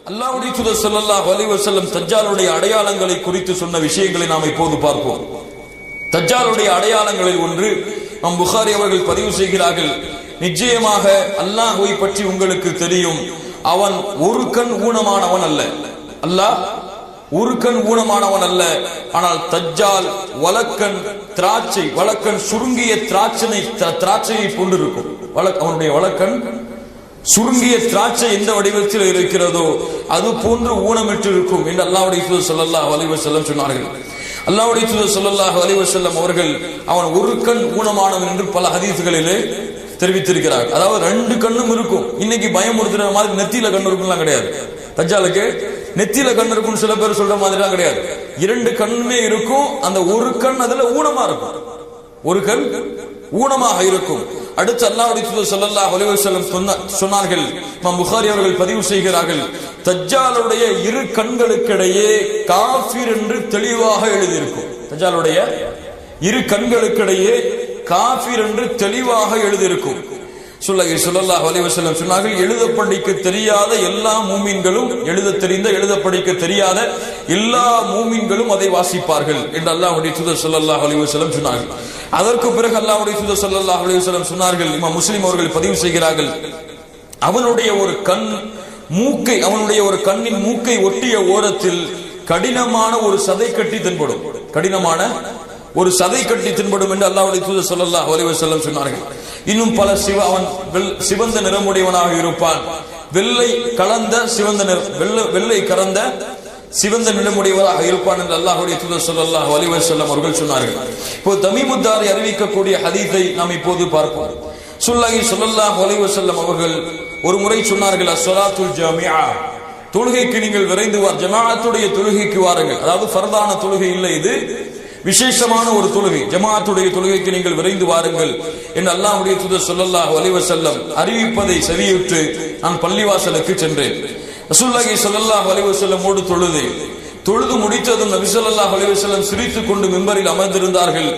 அல்லாஹ்வுடைய தூதர் ஸல்லல்லாஹு அலைஹி வஸல்லம் தஜ்ஜாலுடைய அடையாளங்களை குறித்து சொன்ன விஷயங்களை நாம் இப்போது பார்ப்போம். தஜ்ஜாலுடைய அடையாளங்களில் ஒன்று இமாம் புகாரி அவர்கள் பதிவு செய்கிறார்கள், நிச்சயமாக அல்லாஹ்வை பற்றி உங்களுக்கு தெரியும், அவன் ஒரு கண் ஊனமானவன் அல்ல. அல்லாஹ் ஒரு கண் ஊனமானவன் அல்ல. ஆனால் தஜ்ஜால் வலக்கண் திராட்சை, வலக்கண் சுருங்கிய திராட்சையை கொண்டிருக்கும். அவனுடைய வலக்கண் சுருங்கிய திராட்சை எந்த வடிவத்தில் இருக்கிறதோ அது போன்று ஊனமிட்டு இருக்கும் என்று அல்லாஹ்வுடைய தூதர் ஸல்லல்லாஹு அலைஹி வஸல்லம் சொன்னார்கள். அல்லாஹ்வுடைய தூதர் ஸல்லல்லாஹு அலைஹி வஸல்லம் அவர்கள் அவன் ஒரு கண் ஊனமானவன் என்று பல ஹதீஸ்களிலே தெரிவித்திருக்கிறார். அதாவது ரெண்டு கண்ணும் இருக்கும். இன்னைக்கு பயமுறுத்துற மாதிரி நெத்தியில கண் இருக்கும்லாம் கிடையாது. தஜ்ஜாலுக்கு நெத்தியில கண் இருக்கும் சில பேர் சொல்ற மாதிரிலாம் கிடையாது. இரண்டு கண்ணுமே இருக்கும். அந்த ஒரு கண் அதுல ஊனமா இருக்கும், ஒரு கண் ஊனமாக இருக்கும். அடுத்து அல்லாஹ்வுடைய தூதர் ஸல்லல்லாஹு அலைஹி வஸல்லம் சொன்னார்கள், இமாம் புகாரி அவர்கள் பதிவு செய்கிறார்கள், தஜ்ஜாலுடைய இரு கண்களுக்கிடையே காஃபிர் என்று தெளிவாக எழுதியிருக்கும். தஜ்ஜாலுடைய இரு கண்களுக்கிடையே காஃபிர் என்று தெளிவாக எழுதியிருக்கும். ஸல்லல்லாஹு அலைஹி வஸல்லம் சொன்னார்கள், எழுத படிக்க தெரியாத எல்லா மூமின்களும், எழுத தெரிந்த எழுத படிக்க தெரியாத எல்லா மூமின்களும் அதை வாசிப்பார்கள் என்று அல்லாஹ்வுடைய தூதர் ஸல்லல்லாஹு அலைஹி வஸல்லம் சொன்னார்கள். அதற்கு பிறகு அல்லாஹ்வுடைய தூதர் ஸல்லல்லாஹு அலைஹி வஸல்லம் சொன்னார்கள், இமாம் முஸ்லிம் அவர்கள் பதிவு செய்கிறார்கள், அவனுடைய ஒரு கண் மூக்கை, அவனுடைய ஒரு கண்ணின் மூக்கை ஒட்டிய ஓரத்தில் கடினமான ஒரு சதை கட்டி தென்படும், கடினமான ஒரு சதை கட்டி தென்படும் என்று அல்லாஹ்வுடைய தூதர் ஸல்லல்லாஹு அலைஹி வஸல்லம் சொன்னார்கள். இன்னும் பல அவன் சிவந்த நிறமுடையவனாக இருப்பான், வெள்ளை கலந்த சிவந்த வெள்ளை கலந்த சிவந்த நிறமுடையவராக இருப்பான் என்று அல்லாஹ்வுடைய தூதர் ஸல்லல்லாஹு அலைஹி வஸல்லம் அவர்கள் சொன்னார்கள். இப்போ தமீமுத்தாரி அறிவிக்கக்கூடிய ஹதீஸை நாம் இப்போது பார்ப்போம். ஸல்லல்லாஹு அலைஹி வஸல்லம் அவர்கள் ஒரு முறை சொன்னார்கள், அஸ்ஸலாத்துல் ஜாமிஆ, தொழுகைக்கு நீங்கள் விரைந்து ஜமாஅத்துடைய தொழுகைக்கு வாருங்கள். அதாவது ஃபர்தான தொழுகை இல்லை, இது விசேஷமான ஒரு தொழுகை, ஜமாஅத்துடைய தொழுகைக்கு நீங்கள் விரைந்து வாருங்கள் என்று அல்லாஹ்வுடைய தூதர் ஸல்லல்லாஹு அலைஹி வஸல்லம் அறிவிப்பதை செவியுற்று நான் பள்ளிவாசலுக்கு சென்றேன். ரசூலுல்லாஹி ஸல்லல்லாஹு அலைஹி வஸல்லமோடு தொழுது முடித்ததும் நபி ஸல்லல்லாஹு அலைஹி வஸல்லம் சிரித்துக் கொண்டு மிம்பரில் அமர்ந்திருந்தார்கள்.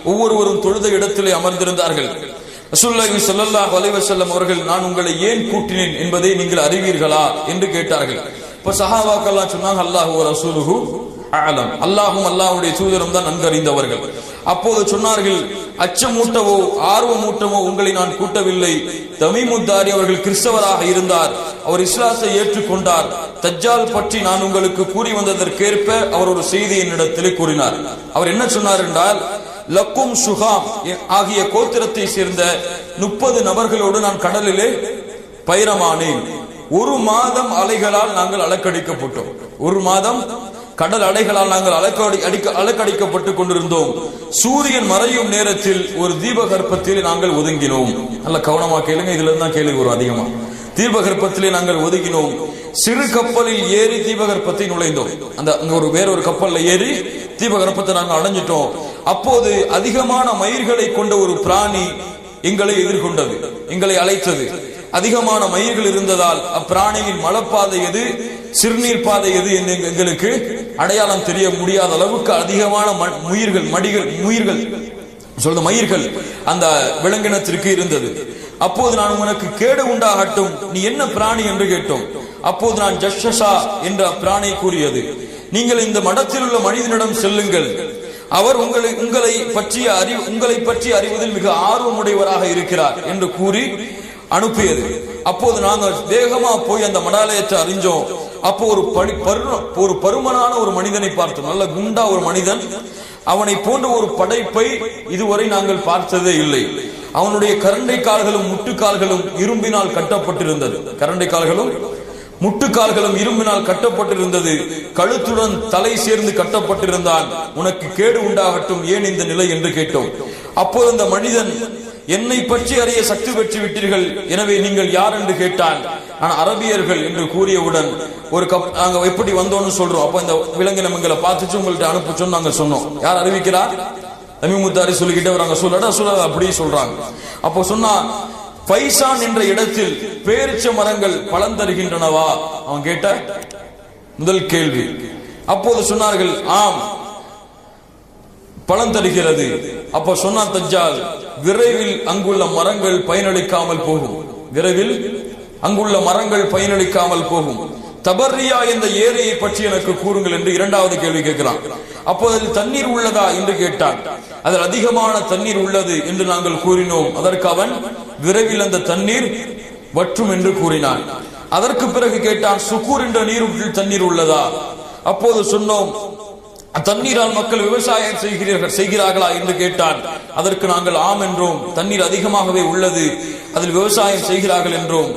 ஒவ்வொருவரும் தொழுத இடத்திலே அமர்ந்திருந்தார்கள். ரசூலுல்லாஹி ஸல்லல்லாஹு அலைஹி வஸல்லம் அவர்கள், நான் உங்களை ஏன் கூட்டினேன் என்பதை நீங்கள் அறிவீர்களா என்று கேட்டார்கள். இப்ப சஹாபாக்கள் சொன்னாங்க, அல்லாஹு வ ரசூலுஹு அஅலம், அல்லாஹ்வும் அல்லாஹ்வுடைய தூதரும் தான் நன்கு அறிந்தவர்கள். அப்போது சொன்னார்கள், அச்சமூட்டவோ ஆர்வமூட்டவோ உங்களை நான் கூட்டவில்லை. தமீமுத்தாரி அவர்கள் கிறிஸ்தவராக இருந்தார், அவர் இஸ்லாத்தை ஏற்றுக்கொண்டார். தஜ்ஜால் பற்றி நான் உங்களுக்கு கூறி வந்ததற்கேற்ப அவர் ஒரு செய்தி என்னிடத்திலே கூறினார். அவர் என்ன சொன்னார் என்றால், லக்கும் சுகாம் ஆகிய கோத்திரத்தை சேர்ந்த 30 நபர்களோடு நான் கடலிலே பயணமானேன். ஒரு மாதம் அலைகளால் நாங்கள் அலக்கடிக்கப்பட்டோம். ஒரு மாதம் கடல் அலைகளால் நாங்கள் அலக்கடிக்கப்பட்டு கொண்டிருந்தோம். சூரியன் மறையும் நேரத்தில் ஒரு தீபகற்பத்தில் நாங்கள் ஒதுங்கினோம். நல்ல கவனமா கேளுங்க, இதுல இருந்து தான் கேள்வி வரும் அதிகமா. தீபகற்பத்திலே நாங்கள் ஒதுங்கினோம். சிறு கப்பலில் ஏறி தீபகற்பத்தை நுழைந்தோம். அந்த வேறொரு கப்பல்ல ஏறி தீபகற்பத்தை நாங்கள் அடைஞ்சிட்டோம். அப்போது அதிகமான மயிர்களை கொண்ட ஒரு பிராணி எங்களை எதிர்கொண்டது, எங்களை அழைத்தது. அதிகமான மயிர்கள் இருந்ததால் அப்பிராணியின் மலப்பாதை எது, சிறுநீர் பாதை எது என்று எங்களுக்கு அடையாளம் தெரிய முடியாத அளவுக்கு அதிகமான மயிர்கள் அந்த விலங்கினத்திற்கு இருந்தது. அப்போது நான் உனக்கு கேடு உண்டாகட்டும், நீ என்ன பிராணி என்று கேட்டோம். அப்போது நான் ஜஷஷா என்ற பிராணி கூறியது, நீங்கள் இந்த மடத்தில் உள்ள மனிதனிடம் செல்லுங்கள், அவர் உங்களை பற்றி அறிவதில் மிக ஆர்வமுடையவராக இருக்கிறார் என்று கூறி அனுப்பியது. அப்போது நாங்கள் வேகமா போய் அந்த மடாலயத்தை அறிஞ்சோம். அப்போ ஒரு பருமனான ஒரு மனிதனை பார்த்தோம், நல்ல குண்டா ஒரு மனிதன். அவனை போன்ற ஒரு படைப்பை இதுவரை நாங்கள் பார்த்ததே இல்லை. அவனுடைய கரண்டை கால்களும் முட்டுக்கால்களும் இரும்பினால் கட்டப்பட்டிருந்தது. கரண்டை கால்களும் முட்டுக்கால்களும் இரும்பினால் கட்டப்பட்டிருந்தது. கழுத்துடன் தலை சேர்ந்து கட்டப்பட்டிருந்தான். உனக்கு கேடு உண்டாகட்டும், ஏன் இந்த நிலை என்று கேட்டோம். அப்போது அந்த மனிதன், என்னை பற்றி அறிய சக்தி பெற்று விட்டீர்கள், எனவே நீங்கள் யார் என்று கேட்டான். நான் அரபியர்கள் என்று கூறியவுடன் நாங்க எப்படி வந்தோம்னு சொல்றோம். அப்ப இந்த விலங்கினங்களை பார்த்துச்சு உங்கள்ட்ட அனுப்ப சொன்னு நாங்க சொன்னோம். யார் அறிவிக்கிறார்? தமீமுத்தாரி சொல்லிக்கிட்டே வராங்க, சொல்ல அப்படி சொல்றாங்க. அப்போ சொன்னா, பைசான் என்ற இடத்தில் பேரிச்ச மரங்கள் பலன் தருகின்றனவா? அவன் கேட்ட முதல் கேள்வி. அப்போது சொன்னார்கள், ஆம், பலன் தருகிறது. அப்ப சொன்ன தஜ்ஜால், விரைவில் அங்குள்ள மரங்கள் பயனளிக்காமல் போகும், விரைவில் அங்குள்ள மரங்கள் பயனளிக்காமல் போகும். தபர்ரியா என்ற ஏரியை பற்றி எனக்கு கூறுங்கள் என்று இரண்டாவது கேள்வி கேட்கிறான். அப்போது அதில் தண்ணீர் உள்ளதா என்று கேட்டான். அதில் அதிகமான தண்ணீர் உள்ளது என்று நாங்கள் கூறினோம். அதற்கு அவன் விரைவில் அந்த தண்ணீர் வற்றும் என்று கூறினான். அதற்கு பிறகு கேட்டான், சுக்கூர் என்ற நீரூற்றில் தண்ணீர் உள்ளதா? அப்போது சொன்னோம், தண்ணீரால் மக்கள் விவசாயம் செய்கிறார்களா என்று கேட்டான். அதற்கு நாங்கள் ஆம் என்றோம், தண்ணீர் அதிகமாகவே உள்ளது, அதில் விவசாயம் செய்கிறார்கள் என்றோம்.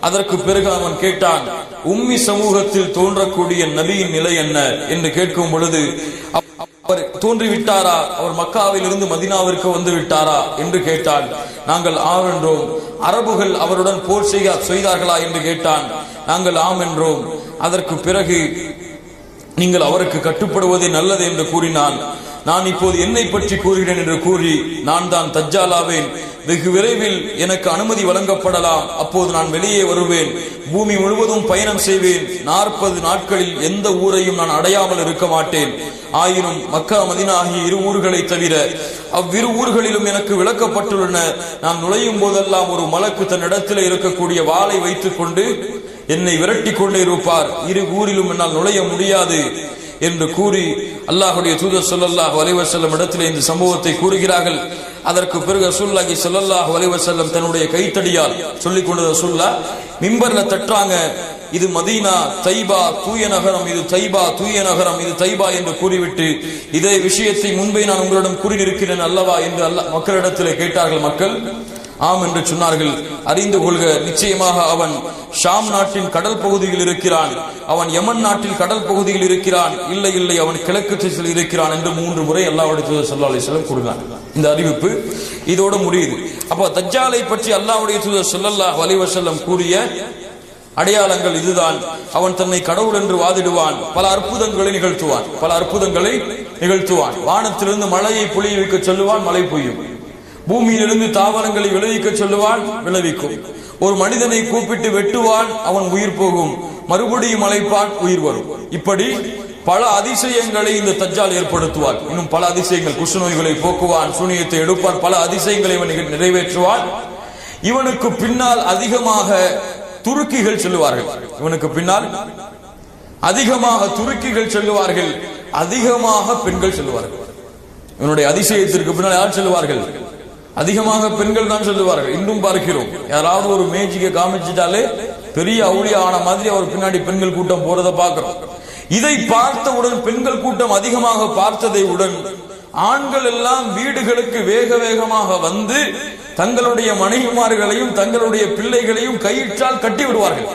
அதற்கு பிறகு அவன் கேட்டான், உம்மி சமூகத்தில் தோன்றக்கூடிய நபியின் நிலை என்ன என்று கேட்கும் பொழுது, அவர் தோன்றிவிட்டாரா, அவர் மக்காவில் இருந்து மதீனாவிற்கு வந்து விட்டாரா என்று கேட்டான். நாங்கள் ஆம் என்றோம். அரபுகள் அவருடன் போர் செய்தார்களா என்று கேட்டான். நாங்கள் ஆம் என்றோம். அதற்கு பிறகு நீங்கள் அவருக்கு கட்டுப்படுவதே நல்லது என்று கூறினான். நான் இப்போது என்னை பற்றி கூறுகிறேன் என்று கூறி, நான் தான் தஜ்ஜாலாவேன், வெகு விரைவில் எனக்கு அனுமதி வழங்கப்படலாம், அப்போது நான் வெளியே வருவேன், பூமி முழுவதும் பயணம் செய்வேன், 40 நாட்களில் எந்த ஊரையும் நான் அடையாமல் இருக்க மாட்டேன். ஆயினும் மக்கா மதீனா ஆகிய 2 ஊர்களை தவிர அவ்விரு ஊர்களிலும் எனக்கு விளக்கப்பட்டுள்ளன. நான் நுழையும் போதெல்லாம் ஒரு மலக்கு தன்னிடத்தில் இருக்கக்கூடிய வாளை வைத்துக் கொண்டு என்னை விரட்டி கொண்டே இருப்பார். 2 ஊரிலும் என்னால் நுழைய முடியாது என்று கூறி அல்லாஹ்வுடைய தூதர் ஸல்லல்லாஹு அலைஹி வஸல்லம் இடத்திலே இந்த சம்பவத்தை கூறுகிறார்கள். அதற்கு பிறகு ரசூலுல்லாஹி ஸல்லல்லாஹு அலைஹி வஸல்லம் தன்னுடைய கைத்தடியால் சொல்லிக் கொண்ட ரசூலுல்லாஹ் மிம்பர்ல தட்டுறாங்க, இது மதீனா தைபா தூய நகரம், இது தைபா தூய நகரம், இது தைபா என்று கூறிவிட்டு, இதே விஷயத்தை முன்பே நான் உங்களிடம் கூறியிருக்கிறேன் அல்லவா என்று மக்களிடத்திலே கேட்டார்கள். மக்கள் ஆம் என்று சொன்னார்கள். அறிந்து கொள்க, நிச்சயமாக அவன் ஷாம் நாட்டின் கடல் பகுதியில் இருக்கிறான், அவன் யமன் நாட்டில் கடல் பகுதியில் இருக்கிறான், இல்லை இல்லை அவன் கிழக்கு திசையில் இருக்கிறான் என்று 3 முறை அல்லாஹ்வுடைய தூதர் ஸல்லல்லாஹு அலைஹி வஸல்லம் கூறினார். இந்த அறிவிப்பு இதோடு முடியுது. அப்ப தஜ்ஜாலை பற்றி அல்லாஹ்வுடைய தூதர் ஸல்லல்லாஹு அலைஹி வஸல்லம் கூறிய அடையாளங்கள் இதுதான். அவன் தன்னை கடவுள் என்று வாதிடுவான், பல அற்புதங்களை நிகழ்த்துவான். வானத்திலிருந்து மழையை பொழிய வைக்க சொல்லுவான், மழை பொய்யும். பூமியிலிருந்து தாவரங்களை விளைவிக்க சொல்லுவான், விளைவிக்கும். ஒரு மனிதனை கூப்பிட்டு வெட்டுவான், அவன் உயிர் போகும், மறுபடியும் அழைப்பான், உயிர் வரும். இப்படி பல அதிசயங்களை இந்த தஜ்ஜால் ஏற்படுத்துவான். இன்னும் பல அதிசயங்கள், குஷ்ண நோய்களை போக்குவான், சூனியத்தை எடுப்பான், பல அதிசயங்களை இவன் நிறைவேற்றுவான். இவனுக்கு பின்னால் அதிகமாக துருக்கிகள் செல்லுவார்கள். இவனுக்கு பின்னால் அதிகமாக துருக்கிகள் செல்லுவார்கள், அதிகமாக பெண்கள் செல்லுவார்கள். இவனுடைய அதிசயத்திற்கு பின்னால் யார் செல்லுவார்கள்? அதிகமாக பெண்கள் தான் சொல்லுவார்கள். இன்னும் பார்க்கிறோம், யாராவது ஒரு மேஜிக்கை காமிச்சிட்டாலே பெரிய அவுளியா ஆன மாதிரி அவர் பின்னாடி பெண்கள் கூட்டம் போறதை பார்க்கிறோம். இதை பார்த்தவுடன், பெண்கள் கூட்டம் அதிகமாக பார்த்ததை உடன் ஆண்கள் எல்லாம் வீடுகளுக்கு வேக வேகமாக வந்து தங்களுடைய மனைவிமார்களையும் தங்களுடைய பிள்ளைகளையும் கயிற்றால் கட்டி விடுவார்கள்.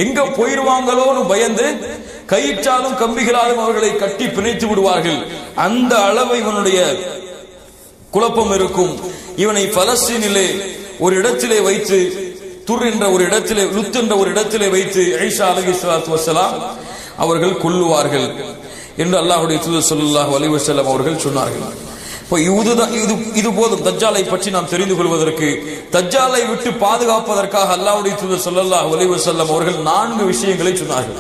எங்க போயிருவாங்களோன்னு பயந்து கயிற்றாலும் கம்பிகளாலும் அவர்களை கட்டி பிணைத்து விடுவார்கள். அந்த அளவு இவனுடைய குழப்பம் இருக்கும். இவனை பலஸ்தீனிலே ஒரு இடத்திலே வைத்து, துர் என்ற ஒரு இடத்திலே, லுத் என்ற ஒரு இடத்திலே வைத்து ஈசா அலைஹிஸ்ஸலாத்து வஸ்ஸலாம் அவர்கள் கொல்லுவார்கள் என்று அல்லாஹ்வுடைய தூதர் ஸல்லல்லாஹு அலைஹி வஸல்லம் அவர்கள் சொன்னார்கள். இது போதும் தஜ்ஜாலை பற்றி நாம் தெரிந்து கொள்வதற்கு. தஜ்ஜாலை விட்டு பாதுகாப்பதற்காக அல்லாஹ்வுடைய தூதர் ஸல்லல்லாஹு அலைஹி வஸல்லம் அவர்கள் 4 விஷயங்களை சொன்னார்கள்.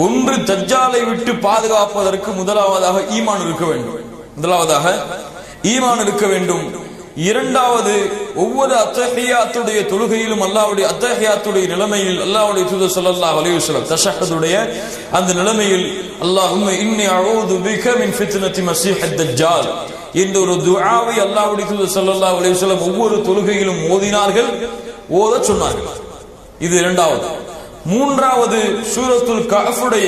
ஒன்று, தஜ்ஜாலை விட்டு பாதுகாப்பதற்கு முதலாவதாக ஈமான் இருக்க வேண்டும். இரண்டாவது, ஒவ்வொரு அத்தஹியாத்துடைய தொழுகையிலும் அல்லாஹ்வுடைய அத்தஹியாத்துடைய நிலைமையில் அல்லாஹ்வுடைய தூதர் ஸல்லல்லாஹு அலைஹி வஸல்லம் தஷஹ்ஹுடைய அந்த நிலைமையில் அல்லாஹும்ம இன்னி அஊது பிக மின் ஃபித்னத்தி மஸீஹித் தஜ்ஜால் என்ற ஒரு துஆவை அல்லாஹ்வுடைய தூதர் ஸல்லல்லாஹு அலைஹி வஸல்லம் ஒவ்வொரு தொழுகையிலும் ஓதச் சொன்னார்கள். இது இரண்டாவது. மூன்றாவது, சூரத்துல் கஹ்ஃபுடைய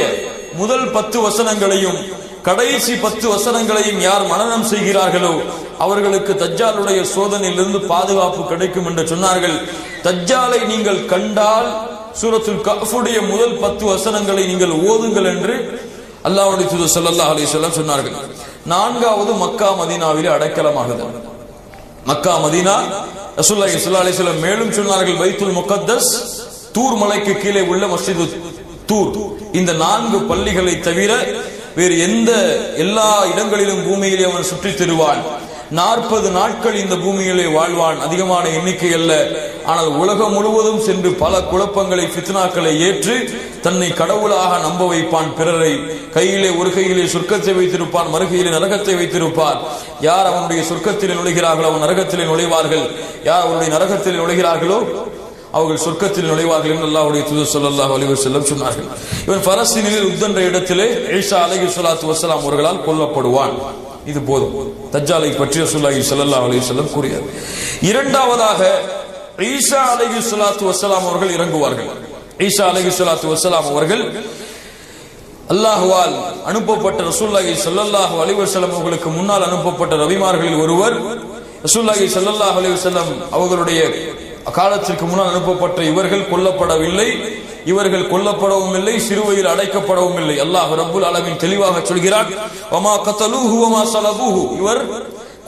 முதல் 10 வசனங்களையும் கடைசி 10 வசனங்களையும் யார் மனனம் செய்கிறார்களோ அவர்களுக்கு தஜ்ஜாலுடைய சோதனையிலிருந்து பாதுகாப்பு கிடைக்கும் என்று சொன்னார்கள். தஜ்ஜாலை நீங்கள் கண்டால் சூரத்துல் கஹ்ஃபுடைய முதல் 10 வசனங்களை நீங்கள் ஓதுங்கள் என்று அல்லாஹ்வுடைய தூதர் ஸல்லல்லாஹு அலைஹி வஸல்லம் சொன்னார்கள். நான்காவது, மக்கா மதீனாவிலே அடைக்கலமாகுதல். மக்கா மதீனா, ரசூலுல்லாஹி ஸல்லல்லாஹு அலைஹி வஸல்லம் மேலும் சொன்னார்கள், பைத்துல் முகத்தஸ், தூர் மலைக்கு கீழே உள்ள மஸ்ஜிது தூர், இந்த 4 பள்ளிகளை தவிர வேறு எல்லா இடங்களிலும் பூமியிலே அவன் சுற்றித் திருவான். 40 நாட்கள் இந்த பூமியிலே வாழ்வான். அதிகமான எண்ணிக்கை அல்ல, ஆனால் உலகம் முழுவதும் சென்று பல குழப்பங்களை, ஃபித்னாக்களை ஏற்று தன்னை கடவுளாக நம்ப வைப்பான். பிறரை ஒரு கையிலே சொர்க்கத்தை வைத்திருப்பான், மறுகையிலே நரகத்தை வைத்திருப்பான். யார் அவனுடைய சொர்க்கத்திலே நுழைகிறார்களோ அவன் நரகத்திலே நுழைவார்கள், யார் அவனுடைய நரகத்திலே நுழைகிறார்களோ அவர்கள் சொர்க்கத்தில் நுழைவார்கள் என்று அல்லாஹ்வுடைய தூதர் ஸல்லல்லாஹு அலைஹி வஸல்லம் சொன்னார்கள். இவன் பலஸ்தீனில் யுத் என்ற இடத்திலே ஈசா அலைஹிஸ்ஸலாத்து வஸ்ஸலாம் அவர்களால் கொல்லப்படுவான். இது போதும் தஜ்ஜாலை பற்றி ரசூலுல்லாஹி ஸல்லல்லாஹு அலைஹி வஸல்லம் கூறினார். இரண்டாவதாக ஈசா அலைஹிஸ்ஸலாத்து வஸ்ஸலாம் அவர்கள் இறங்குவார்கள். ஈசா அலைஹிஸ்ஸலாத்து வஸ்ஸலாம் அவர்கள் அல்லாஹ்வால் அனுப்பப்பட்ட ரசூலுல்லாஹி ஸல்லல்லாஹு அலைஹி வஸல்லம் அவர்களுக்கு முன்னால் அனுப்பப்பட்ட நபிமார்களில் ஒருவர். ரசூலுல்லாஹி ஸல்லல்லாஹு அலைஹி வஸல்லம் அவர்களுடைய காலத்திற்கு முன்னால் அனுப்பப்பட்ட இவர்கள் கொல்லப்படவில்லை, இவர்கள் கொல்லப்படவும் இல்லை, சிறுவையில் அடைக்கப்படவும் இல்லை. அல்லாஹ் ரப்புல் ஆலமீன் தெளிவாக சொல்கிறான், வமா கதலூஹு வமா ஸலபூஹு, இவர்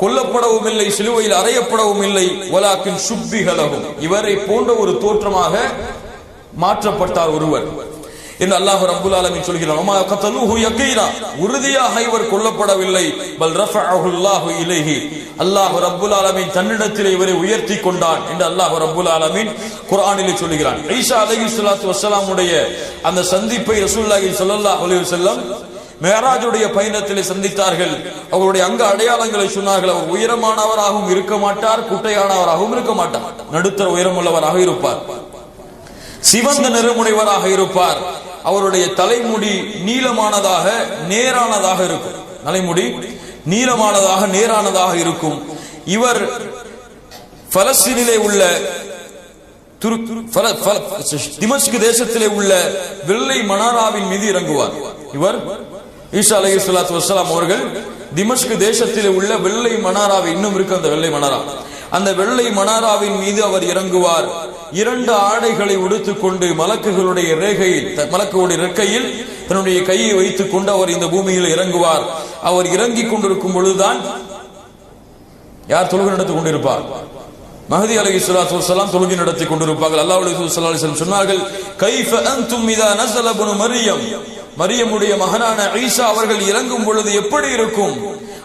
கொல்லப்படவும் இல்லை, சிலுவையில் அறையப்படவும் இல்லை, வலாக்கின் சுப்பிஹ லஹும், இவரை போன்ற ஒரு தோற்றமாக மாற்றப்பட்டார் ஒருவர் என்று அல்லாஹ் ரப்புல் ஆலமீன் சொல்கிறான். வமா கதலூஹு யகீனா, உறுதியாக இவர் கொல்லப்படவில்லை, பல் ரஃபஅஹு அல்லாஹு இலைஹி, அல்லாஹ் ரப்புல் ஆலமீன் தன்னிடத்தில் இவரை உயர்த்தி கொண்டான் என்று அல்லாஹ் ரப்புல் ஆலமீன் குர்ஆனிலே சொல்கிறான். ஈசா அலைஹிஸ்ஸலாத்து வஸ்ஸலாமுடைய அந்த சந்திப்பை ரசூலுல்லாஹி ஸல்லல்லாஹு அலைஹி வஸல்லம் மேராஜுடைய பயணத்திலே சந்தித்தார்கள். அவருடைய அங்க அடையாளங்களை சொன்னார்கள். அவர் உயரமானவராகவும் இருக்க மாட்டார், குட்டையானவராகவும் இருக்க மாட்டார், நடுத்தர உயரமுள்ளவராக இருப்பார், சிவந்த நிறமுடையவராக இருப்பார். அவருடைய தலைமுடி நீளமானதாக நேரானதாக இருக்கும், தலைமுடி நீளமானதாக நேரானதாக இருக்கும். இவர் பலஸ்தீனிலே உள்ள திமஸ்கு தேசத்திலே உள்ள வெள்ளை மனாராவின் மீது இறங்குவார். இவர் ஈசா அலைஹிஸ்ஸலாத்து வஸ்ஸலாம் அவர்கள் திமஸ்கு தேசத்திலே உள்ள வெள்ளை மனாராவை, இன்னும் இருக்கு அந்த வெள்ளை மனாரா, அந்த வெள்ளை மனாராவின் மீது அவர் இறங்குவார். 2 ஆடைகளை உடுத்துக் கொண்டு மலக்குகளுடைய ரேகையில், மலக்குடைய ரெக்கையில் தன்னுடைய கையை வைத்துக் கொண்டு அவர் இந்த பூமியில் இறங்குவார். அவர் இறங்கிக் கொண்டிருக்கும் பொழுதுதான் யார் தொழுகை நடத்திக் கொண்டிருப்பார்? மஹதி அலைஹிஸ்ஸலாத்து வஸ்ஸலாம் தொழுகை நடத்திக் கொண்டிருப்பார்கள். அல்லாஹ்வுடைய தூதர் ஸல்லல்லாஹு அலைஹி வஸல்லம் சொன்னார்கள், கைஃப அன்தும் இதா நஸல இப்னு மரியம், மரியமுடைய மகனான ஈசா அவர்கள் இறங்கும் பொழுது எப்படி இருக்கும்,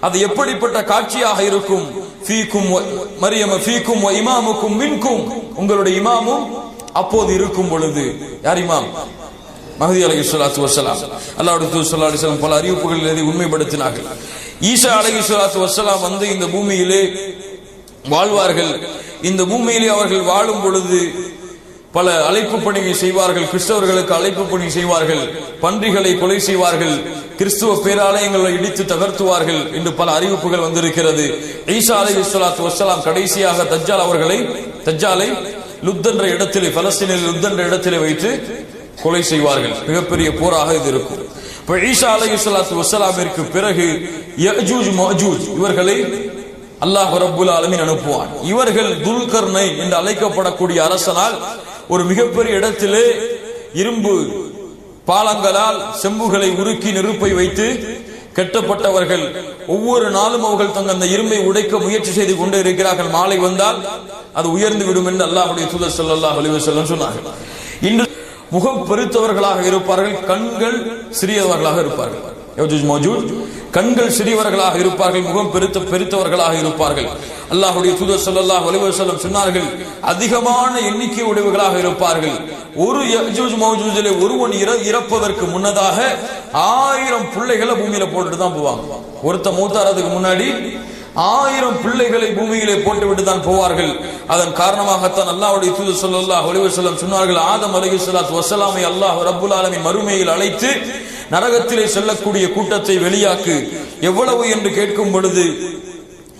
அது எப்படிப்பட்ட காட்சியாக இருக்கும்? ஃபீக்கும் மரியம் ஃபீக்கும் வ இமாமுக்கும் மின்கும், உங்களுடைய இமாமும் அப்போது இருக்கும் பொழுது. யார் இமாம்? மஹதி அலைஹிஸ்ஸலாத்து வஸ்ஸலாம். அல்லாஹ்வுடைய தூதர் ஸல்லல்லாஹு அலைஹி வஸல்லம் பல அறிவிப்புகளில் இதை உண்மைப்படுத்தினார்கள். ஈசா அலைஹிஸ்ஸலாத்து வஸ்ஸலாம் வந்து இந்த பூமியிலே வாழ்வார்கள். இந்த பூமியிலே அவர்கள் வாழும் பொழுது பல அழைப்பு பணியை செய்வார்கள். கிறிஸ்தவர்களுக்கு அழைப்பு பணி செய்வார்கள், பன்றிகளை கொலை செய்வார்கள், கிறிஸ்துவ பேராலயங்களை இடித்து தகர்த்துவார்கள் என்று பல அறிவிப்புகள் வந்திருக்கிறது. ஈசா அலைஹிஸ்ஸலாத்து வஸ்ஸலாம் கடைசியாக தஜ்ஜாலை லுத் என்ற இடத்திலே, பலஸ்தீனில் லுத் என்ற இடத்திலே வைத்து கொலை செய்வார்கள். மிகப்பெரிய போராக இது இருக்கும். இப்ப ஈசா அலைஹிஸ்ஸலாத்து வஸ்ஸலாமிற்கு பிறகு யஜூஜ் மஜூஜ் இவர்களை அல்லாஹ் ரப்புல் ஆலமீன் அனுப்புவான். இவர்கள் துல்கர்னை என்று அழைக்கப்படக்கூடிய அரசனால் ஒரு மிகப்பெரிய இடத்திலே இரும்பு பாலங்களால் செம்புகளை உருக்கி நெருப்பை வைத்து கட்டப்பட்டவர்கள். ஒவ்வொரு நாளும் அவர்கள் தங்கள் அந்த இரும்பை உடைக்க முயற்சி செய்து கொண்டே இருக்கிறார்கள். மாலை வந்தால் அது உயர்ந்து விடும் என்று அல்லாஹ்வுடைய தூதர் ஸல்லல்லாஹு அலைஹி வஸல்லம் சொன்னார்கள். இன்று முகம் பெருத்தவர்களாக இருப்பார்கள், கண்கள் சிறியவர்களாக இருப்பார்கள். யஜூஜ் மஜூஜ் கண்கள் சிறியவர்களாக இருப்பார்கள், முகம் பெருத்தவர்களாக இருப்பார்கள். அல்லாஹ்வுடைய தூதர் ஸல்லல்லாஹு அலைஹி வஸல்லம் சொன்னார்கள், அதிகமான எண்ணிக்கை உடையவர்களாக இருப்பார்கள். ஒரு யஜூஜ் மஜூஜிலே ஒருவன் இறப்பதற்கு முன்னதாக 1000 பிள்ளைகளை பூமியில போட்டுட்டு தான் போவாங்க. ஒருத்த மூத்தாரதுக்கு முன்னாடி 1000 பிள்ளைகளை பூமியிலே போட்டுவிட்டு தான் போவார்கள். அதன் காரணமாகத்தான் அல்லாஹ்வுடைய தூதர் ஸல்லல்லாஹு அலைஹி வஸல்லம் சொன்னார்கள், ஆதம் அலைஹிஸ்ஸலாத்து வஸ்ஸலாமை அல்லாஹ் ரப்புல் ஆலமீன் மறுமையில் அழைத்து நரகத்திலே செல்லக்கூடிய கூட்டத்தை வெளியாக்கு. எவ்வளவு என்று கேட்கும் பொழுது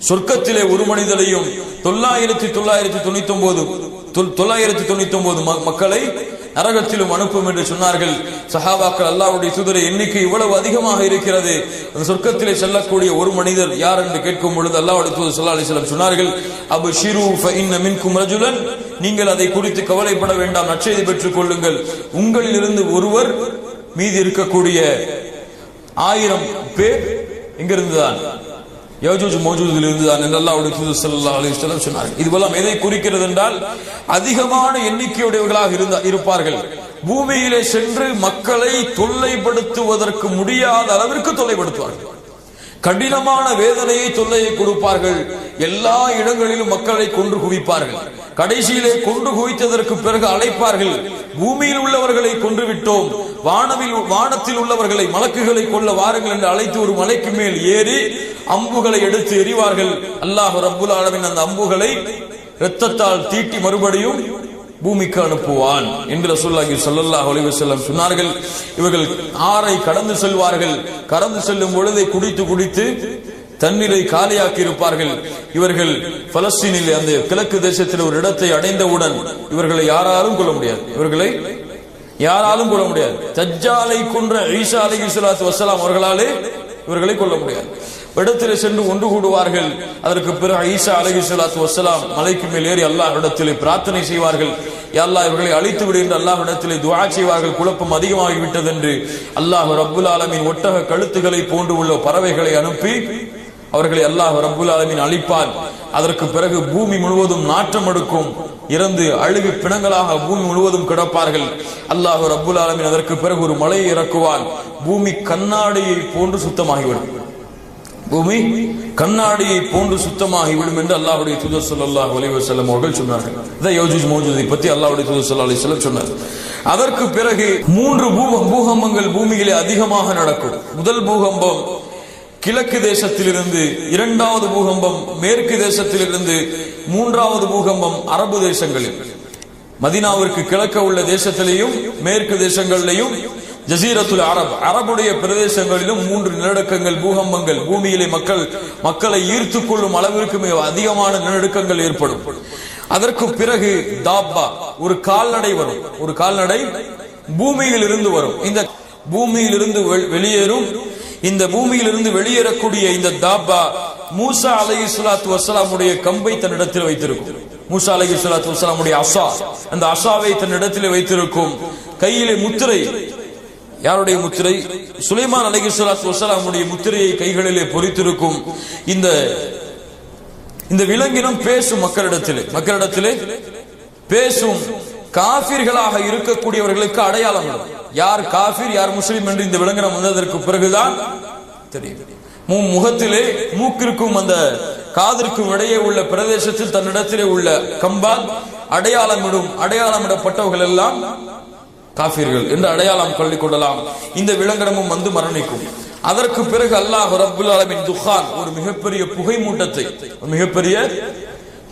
சொர்க்கத்திலே ஒரு மனிதரையும் 999 மக்களை நரகத்திலும் அனுப்பும் என்று சொன்னார்கள். சஹாபாக்கள், அல்லாஹ்வுடைய தூதரை எண்ணிக்கை இவ்வளவு அதிகமாக இருக்கிறது, அந்த சொர்க்கத்திலே செல்லக்கூடிய ஒரு மனிதர் யார் என்று கேட்கும் பொழுது அல்லாஹ்வுடைய தூதர் ஸல்லல்லாஹு அலைஹி வஸல்லம் சொன்னார்கள், அப்ஷிரு ஃபஇன்ன மின்கும் ரஜுலன், நீங்கள் அதை குறித்து கவலைப்பட வேண்டாம், நற்செய்தி பெற்றுக் கொள்ளுங்கள். உங்களில் இருந்து ஒருவர் மீதி இருக்கக்கூடிய 1000 பேர் எங்கிருந்துதான்? யஜூஜ் மஜூஜில் இருந்துதான் என்று அல்லாஹ்வுடைய தூதர் ஸல்லல்லாஹு அலைஹி வஸல்லம் சொன்னார்கள். இதுவெல்லாம் எதை குறிக்கிறது என்றால், அதிகமான எண்ணிக்கையுடையவர்களாக இருப்பார்கள். பூமியிலே சென்று மக்களை தொல்லைப்படுத்துவதற்கு முடியாத அளவிற்கு தொல்லைப்படுத்துவார்கள். கடினமான வேதனையை தொல்லையை கொடுப்பார்கள். எல்லா இடங்களிலும் மக்களை கொன்று குவிப்பார்கள். கடைசியிலே கொன்று குவித்ததற்கு பிறகு அழைப்பார்கள், பூமியில் உள்ளவர்களை கொன்று விட்டோம், வானத்தில் உள்ளவர்களை மலக்குகளை கொல்ல வாருங்கள் என்று அழைத்து ஒரு மலைக்கு மேல் ஏறி அம்புகளை எடுத்து எறிவார்கள். அல்லாஹ் ரப்புல் ஆலமீன் அந்த அம்புகளை இரத்தத்தால் தீட்டி மறுபடியும் பூமிக்கு அனுப்புவான் என்று ரசூலுல்லாஹி ஸல்லல்லாஹு அலைஹி வஸல்லம் சொன்னார்கள். இவர்கள் ஆறை கடந்து செல்வார்கள். கடந்து செல்லும் பொழுதை குடித்து குடித்து தண்ணீரை காலியாக்கி இருப்பார்கள். இவர்கள் பலஸ்தீனில் அந்த கிழக்கு தேசத்தில் ஒரு இடத்தை அடைந்தவுடன் இவர்களை யாராலும் கொள்ள முடியாது. தஜ்ஜாலை கொன்ற ஈசா அலைஹிஸ்ஸலாத்து வஸ்ஸலாம் அவர்களாலே இவர்களை கொல்ல முடியாது. இடத்திலே சென்று ஒன்று கூடுவார்கள். அதற்கு பிறகு ஈசா அலைஹிஸ்ஸலாத்து வஸ்ஸலாம் மலைக்கு மேல் ஏறி அல்லாஹ்விடத்திலே பிரார்த்தனை செய்வார்கள். யா அல்லாஹ் இவர்களை அழித்து விடு என்று அல்லாஹ்விடத்திலே துஆ செய்வார்கள். குழப்பம் அதிகமாகிவிட்டது என்று அல்லாஹ் ரப்புல் ஆலமீன் ஒட்டக கழுத்துக்களை போன்று உள்ள பறவைகளை அனுப்பி அவர்களை அல்லாஹ் ரப்புல் ஆலமீன் அழிப்பான். அதற்கு பிறகு பூமி முழுவதும் நாற்றம் எடுக்கும். இறந்து அழுகு பிணங்களாக பூமி முழுவதும் கிடப்பார்கள். அல்லாஹ் ரப்புல் ஆலமீன் அதற்கு பிறகு ஒரு மலையை இறக்குவான். பூமி கண்ணாடியை போன்று சுத்தமாகிவிடும். என்று அல்லாஹ்வுடைய தூதர் ஸல்லல்லாஹு அலைஹி வஸல்லம் அவர்கள் சொன்னார்கள். இதை யஜூஜ் மௌஜூஜை பற்றி அல்லாஹ்வுடைய தூதர் ஸல்லல்லாஹு அலைஹி வஸல்லம் சொன்னார். அதற்கு பிறகு 3 பூகம்பங்கள் பூமியிலே அதிகமாக நடக்கும். முதல் பூகம்பம் கிழக்கு தேசத்திலிருந்து, இரண்டாவது பூகம்பம் மேற்கு தேசத்திலிருந்து, மூன்றாவது பூகம்பம் அரபு தேசங்களில். மதீனாவிற்கு கிழக்க உள்ள தேசத்திலேயும் மேற்கு தேசங்களிலேயும் ஜசீரத்துல் அரப் அரபுடைய பிரதேசங்களிலும் 3 நிலநடுக்கங்கள் பூகம்பங்கள் பூமியிலே மக்களை ஈர்த்துக் கொள்ளும் அளவிற்கு மிக அதிகமான நிலநடுக்கங்கள் ஏற்படும். அதற்கு பிறகு தாப்பா ஒரு கால்நடை வரும். ஒரு கால்நடை பூமியில் இருந்து வரும். இந்த பூமியிலிருந்து வெளியேறும். இந்த பூமியிலிருந்து வெளியேறக்கூடிய இந்த தாப்பா மூசா அலைஹிஸ்ஸலாத்து வஸ்ஸலாமுடைய கம்பை தன்னிடத்தில் வைத்திருக்கும். மூசா அலைஹிஸ்ஸலாத்து வஸ்ஸலாமுடைய அஸா, அந்த அஸாவை தன்னிடத்தில் வைத்திருக்கும். கையிலே முத்திரை. யாருடைய முத்திரை? சுலைமான் அலைஹிஸ்ஸலாத்து வஸ்ஸலாமுடைய முத்திரையை கைகளிலே பொறித்திருக்கும். இந்த விலங்கினம் பேசும். மக்களிடத்திலே பேசும். காஃபிர்களாக இருக்கக்கூடியவர்களுக்கு அடையாளம். யார் காஃபிர் யார் முஸ்லிம் என்று இந்த விலங்கினம் வந்ததற்கு பிறகுதான் தெரியும். முகத்திலே மூக்கிற்கும் அந்த காதிற்கும் இடையே உள்ள பிரதேசத்தில் தன்னிடத்திலே உள்ள கம்பால் அடையாளமிடப்பட்டவர்கள் எல்லாம் காஃபிர்கள் என்று அடையாளம் கொள்ளலாம். இந்த விலங்கினமும் வந்து மரணிக்கும். அதற்கு பிறகு அல்லாஹ் ரப்புல் ஆலமீன் துஹான் ஒரு மிகப்பெரிய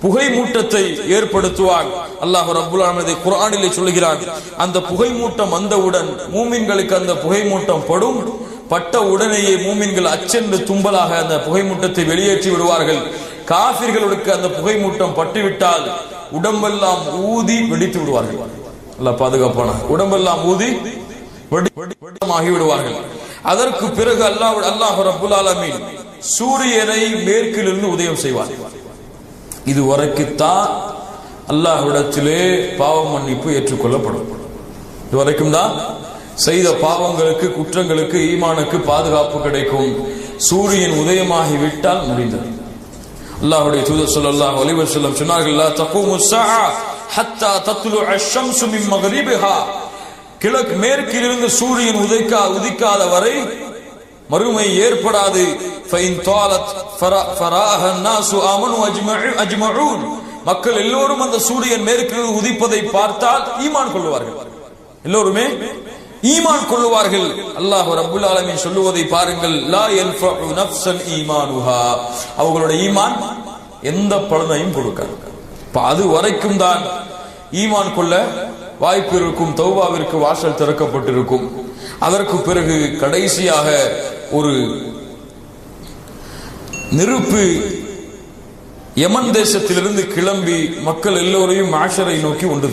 புகை மூட்டத்தை ஏற்படுத்துவான். அல்லாஹ் ரப்புல் ஆலமீன் குர்ஆனிலே சொல்கிறான். அந்த புகை மூட்டம் வந்தவுடன் மூமின்களுக்கு அந்த புகை மூட்டம் பட்ட உடனேயே மூமின்கள் அச்சென்று தும்பலாக அந்த புகை மூட்டத்தை வெளியேற்றி விடுவார்கள். காஃபிர்களுக்கு அந்த புகை மூட்டம் பட்டுவிட்டால் உடம்பெல்லாம் ஊதி வெடித்து விடுவார்கள். அல்லாஹ் பாதுகாப்பான. உடம்பெல்லாம் ஊதி வெடிமாகி விடுவார்கள். அதற்கு பிறகு அல்லாஹ் ரப்புல் ஆலமீன் சூரியனை மேற்கிலிருந்து உதயம் செய்வார். இதுவரைக்குத்தான் அல்லாஹ்விடத்திலே பாவ மன்னிப்பு ஏற்றுக்கொள்ளப்படும். இதுவரைக்கும் தான் செய்த பாவங்களுக்கு குற்றங்களுக்கு ஈமானுக்கு பாதுகாப்பு கிடைக்கும். சூரியன் உதயமாகி விட்டால் முடிந்தது. அல்லாஹ்வுடைய தூதர் ஸல்லல்லாஹு அலைஹி வஸல்லம் சொன்னார்கள், லா தகூமு ஸஆ ஹத்தா தத்லுஅ அஷ்-ஷம்ஸு மின் மக்ரிபிஹா. கிழக்கு மேற்கிலிருந்து சூரியன் உதிக்காத வரை மறுமை ஏற்படாது. ஃபைன் தாலத் ஃபராஹ الناس آمنوا اجمعون. மக்கள் எல்லோரும் அந்த சூரியன் மேற்கிலிருந்து உதிப்பதை பார்த்தால் ஈமான் கொள்வார்கள். எல்லோருமே ஈமான் கொள்வார்கள். அல்லாஹ் ரப்புல் ஆலமீன் சொல்லுவதை பாருங்கள். லா யன்ஃபஉ நஃப்ஸன் ஈமானுஹா. அவர்களுடைய ஈமான் எந்த பலனையும் கொடுக்காது. அது வரைக்கும் தான் ஈமான் கொள்ள வாய்ப்பு இருக்கும். தௌபாவிற்கு வாசல் திறக்கப்பட்டிருக்கும். அதற்கு பிறகு கடைசியாக ஒரு நெருப்பு யமன் தேசத்திலிருந்து கிளம்பி மக்கள் எல்லோரையும் மாஷரை நோக்கி ஒன்று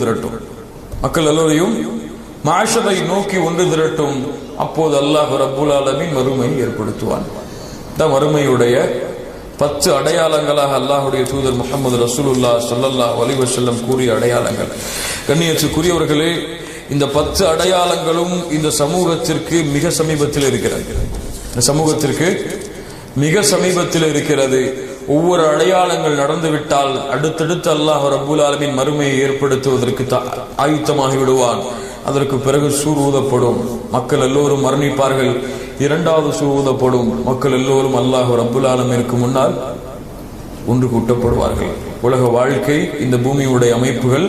திரட்டும். அப்போது அல்லாஹ் ரப்புல் ஆலமீன் மறுமை ஏற்படுத்துவான். இந்த மறுமையுடைய 10 அடையாளங்களாக அல்லாஹ்வுடைய தூதர் முஹம்மது ரசூலுல்லாஹ் ஸல்லல்லாஹு அலைஹி வஸல்லம் கூறிய அடையாளங்கள். கண்ணியத்துக்குரியவர்களே, இந்த 10 அடையாளங்களும் இந்த சமூகத்திற்கு மிக சமீபத்தில் இருக்கிறது. ஒவ்வொரு அடையாளங்கள் நடந்துவிட்டால் அடுத்தடுத்து அல்லாஹ் ரப்புல் ஆலமீன் மறுமையை ஏற்படுத்துவதற்கு ஆயுத்தமாகி விடுவான். அதற்கு பிறகு சூர் ஊதப்படும். மக்கள் எல்லோரும் மரணிப்பார்கள். 2வது சூர் ஊதப்படும். மக்கள் எல்லோரும் அல்லாஹ் ரப்புல் ஆலமீனுக்கு முன்னால் ஒன்று கூட்டப்படுவார்கள். உலக வாழ்க்கை, இந்த பூமியுடைய அமைப்புகள்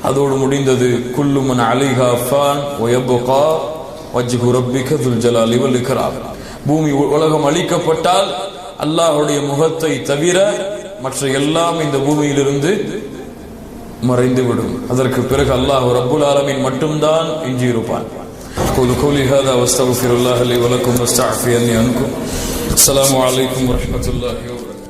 அதோடு முடிந்தது. குல்லு மன் அலைஹா ஃபான் வ யப்கா வஜ்ஹு ரப்பிக துல் ஜலாலி வல் இக்ராம். பூமி உலகம் அழிக்கப்பட்டால் அல்லாஹ்வுடைய முகத்தை தவிர மற்ற எல்லாம் இந்த பூமியிலிருந்து மறைந்துவிடும். அதற்கு பிறகு அல்லாஹ் ரப்புல் ஆலமீன் மட்டும்தான் எஞ்சியிருப்பான். قولي هذا واستغفر الله لي ولكم واستعفي عني عنكم. السلام عليكم ورحمة الله وبركاته.